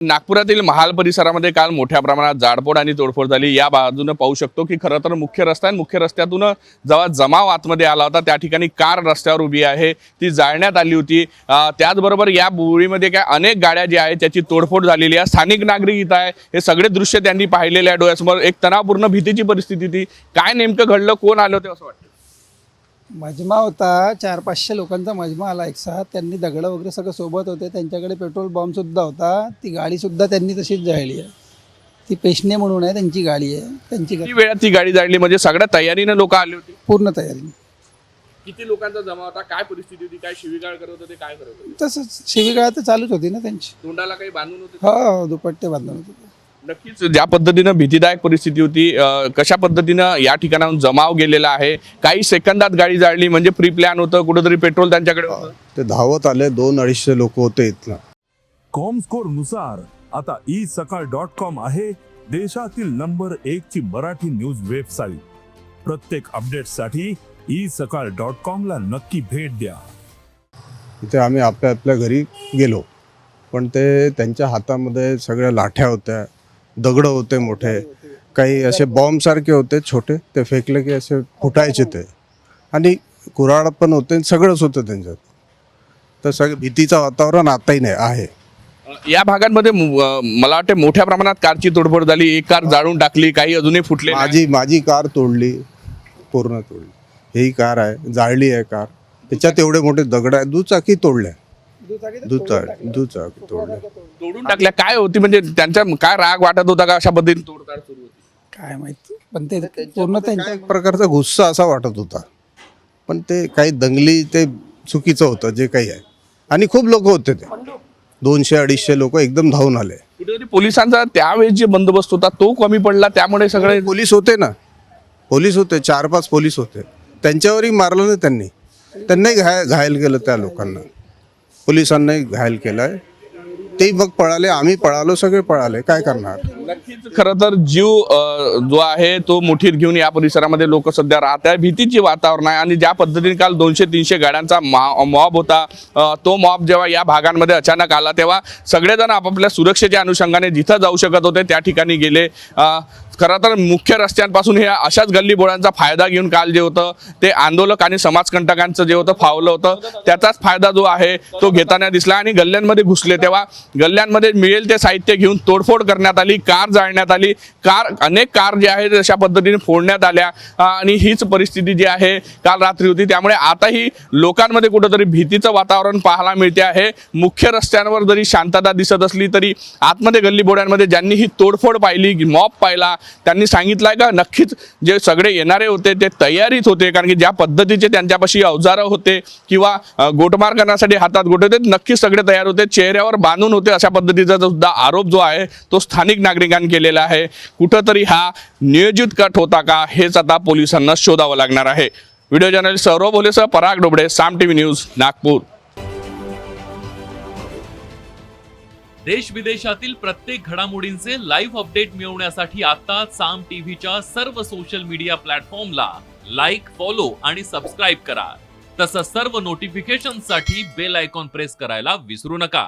नागपुरातील महाल परिसरामध्ये काल मोठ्या प्रमाणात जाळपोळ आणि तोडफोड झाली। या बाजूने पाहू शकतो की खरं तर मुख्य रस्त्यातून जेव्हा जमाव आतमध्ये आला होता त्या ठिकाणी कार रस्त्यावर उभी आहे, ती जाळण्यात आली होती। त्याचबरोबर या बुळीमध्ये काय अनेक गाड्या ज्या आहेत त्याची तोडफोड झालेली आहे। स्थानिक नागरिक इथं आहे, हे सगळे दृश्य त्यांनी पाहिलेले आहे डोळ्यासमोर। एक तणावपूर्ण भीतीची परिस्थिती होती। काय नेमकं घडलं, कोण आलं होते असं वाटतं? मजमा होता, 400-500 लोकांचा मजमा आला एक साथ। त्यांनी दगड वगैरे सगळं सोबत होते, त्यांच्याकडे पेट्रोल बॉम्ब सुद्धा होता। ती गाडी सुद्धा त्यांनी तशीच जाळली आहे। ती पेशणे म्हणून आहे, त्यांची गाडी आहे। त्यांची किती वेळात ती गाडी जाळली, म्हणजे सगळ्या तयारीने लोक आले होते? पूर्ण तयारी। किती लोकांचा जमा होता, काय परिस्थिती होती, काय शिवीगाळ करत होते, काय करत होते? तसंच शिवीगाळ तर चालूच होती ना त्यांची। तोंडाला काही बांधून होते? हो, दुपट्टे बांधून होते। नक्कीच ज्या पद्धतीनं भीतीदायक परिस्थिती होती, कशा पद्धतीनं या ठिकाणाहून जमाव गेलेला आहे। काही सेकंदात गाडी जाळली, म्हणजे प्री प्लॅन होतं, कुठेतरी पेट्रोल त्यांच्याकडे होतं। ते धावत आले, 200-250 लोक होते इथला। कॉमस्कोर नुसार आता isakal.com आहे देशातील नंबर 1 ची मराठी न्यूज वेबसाईट। प्रत्येक अपडेटसाठी isakal.com ला नक्की भेट द्या। इथे आम्ही आपल्या घरी गेलो, पण ते त्यांच्या हातामध्ये सगळ्या लाठ्या होत्या, दगड होते मोठे, काही असे बॉम्ब सारखे होते छोटे, ते फेकले की असे फुटायचे ते, आणि कुऱ्हाड पण होते, सगळंच होतं त्यांच्यात। तर सगळं भीतीचं वातावरण आताही नाही आहे। या भागांमध्ये मला वाटते मोठ्या प्रमाणात कारची तोडफोड झाली। एक कार जाळून टाकली, काही अजूनही फुटले। माझी कार तोडली, पूर्ण तोडली। ही कार आहे, जाळली आहे कार, त्याच्यात एवढे मोठे दगड आहेत, दुचाकी तोडल्या, दुचाकी तोडल्या, तोडून टाकल्या। काय होती, म्हणजे त्यांचा काय राग वाटत होता का अशा पद्धतीने तोडताड सुरू होती? काय माहिती, पण ते पूर्ण त्यांच्या एक प्रकारचा गुस्सा असा वाटत होता, पण ते काही दंगली, ते चुकीचं होतं जे काही आहे। आणि खूप लोक होते, ते 200-250 लोक एकदम धावून आले। कुठेतरी पोलिसांचा त्यावेळेस जे बंदोबस्त होता तो कमी पडला, त्यामुळे सगळे पोलीस होते ना, पोलीस होते, 4-5 पोलीस होते, त्यांच्यावरही मारलं नाही त्यांनी, त्यांनाही घायल केलं, त्या लोकांना पोलिसांनाही घायल केलंय। ते मग पळाले, आम्ही पळालो, सगळे पळाले, काय करणार। नक्कीच खरं तर जीव जो आहे तो मुठीत घेऊन या परिसरामध्ये लोक सध्या राहत आहे। भीतीची वातावरण आहे, आणि ज्या पद्धतीने काल 200-300 गाड्यांचा मॉब होता, तो मॉब जेव्हा या भागांमध्ये अचानक आला तेव्हा सगळेजण आपापल्या सुरक्षेच्या अनुषंगाने जिथं जाऊ शकत होते त्या ठिकाणी गेले। खरं तर मुख्य रस्त्यांपासून हे अशाच गल्लीबोळांचा फायदा घेऊन काल जे होतं ते आंदोलक आणि समाजकंटकांचं जे होतं फावलं होतं, त्याचाच फायदा जो आहे तो घेताना दिसला। आणि गल्ल्यांमध्ये घुसले तेव्हा गल्ल्यांमध्ये मिळेल ते साहित्य घेऊन तोडफोड करण्यात आली, कार जाळण्यात आली, अनेक कार जे आहेत अशा पद्धतीने फोडण्यात आल्या। आणि हीच परिस्थिती जी आहे काल रात्री होती, त्यामुळे आताही लोकांमध्ये कुठेतरी भीतीचं वातावरण पाहायला मिळते आहे। मुख्य रस्त्यांवर जरी शांतता दिसत असली तरी आतमध्ये गल्लीबोळ्यांमध्ये ज्यांनी ही तोडफोड पाहिली, मॉब पाहिला, त्यांनी सांगितलंय का नक्कीच जे सगळे येणारे होते ते तयारीत होते, कारण की ज्या पद्धतीचे त्यांच्यापाशी अवजारं होते किंवा गोटमार करण्यासाठी हातात गोटे होते, नक्कीच सगळे तयार होते, चेहऱ्यावर बांधून होते, अशा पद्धतीचा सुद्धा आरोप जो आहे तो स्थानिक नागरिकांनी केलेला आहे। कुठंतरी हा नियोजित कट होता का, हेच आता पोलिसांना शोधावं लागणार आहे। व्हिडिओ जर्नलिस्ट सौरभ भोलेसह पराग डोबडे, साम टीव्ही न्यूज, नागपूर। देश विदेशातील प्रत्येक घडामोडींचे लाईव्ह अपडेट मिळवण्यासाठी आता साम टीव्हीच्या सर्व सोशल मीडिया प्लॅटफॉर्मला लाईक, फॉलो आणि सबस्क्राईब करा। तसंच सर्व नोटिफिकेशनसाठी बेल आयकॉन प्रेस करायला विसरू नका।